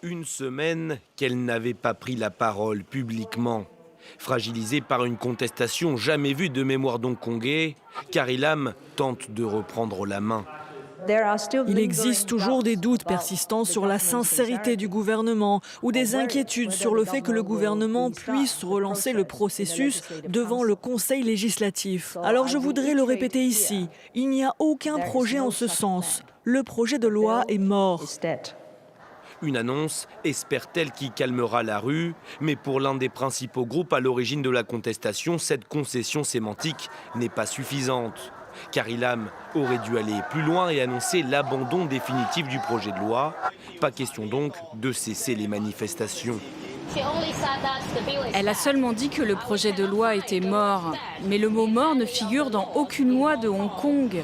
Une semaine qu'elle n'avait pas pris la parole publiquement. Fragilisée par une contestation jamais vue de mémoire hongkongais, Carrie Lam tente de reprendre la main. Il existe toujours des doutes persistants sur la sincérité du gouvernement ou des inquiétudes sur le fait que le gouvernement puisse relancer le processus devant le Conseil législatif. Alors je voudrais le répéter ici, il n'y a aucun projet en ce sens. Le projet de loi est mort. Une annonce, espère-t-elle, qui calmera la rue, mais pour l'un des principaux groupes à l'origine de la contestation, cette concession sémantique n'est pas suffisante. Carrie Lam aurait dû aller plus loin et annoncer l'abandon définitif du projet de loi. Pas question donc de cesser les manifestations. Elle a seulement dit que le projet de loi était mort. Mais le mot mort ne figure dans aucune loi de Hong Kong,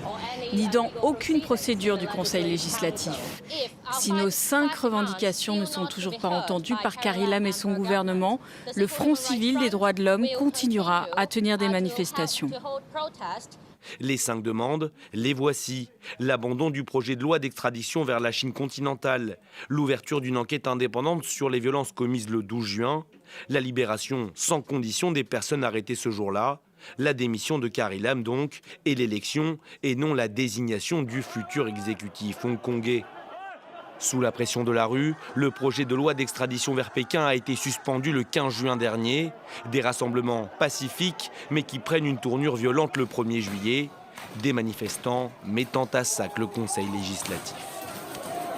ni dans aucune procédure du Conseil législatif. Si nos 5 revendications ne sont toujours pas entendues par Carrie Lam et son gouvernement, le Front civil des droits de l'homme continuera à tenir des manifestations. Les 5 demandes, les voici. L'abandon du projet de loi d'extradition vers la Chine continentale, l'ouverture d'une enquête indépendante sur les violences commises le 12 juin, la libération sans condition des personnes arrêtées ce jour-là, la démission de Carrie Lam donc, et l'élection et non la désignation du futur exécutif hongkongais. Sous la pression de la rue, le projet de loi d'extradition vers Pékin a été suspendu le 15 juin dernier. Des rassemblements pacifiques, mais qui prennent une tournure violente le 1er juillet. Des manifestants mettant à sac le Conseil législatif.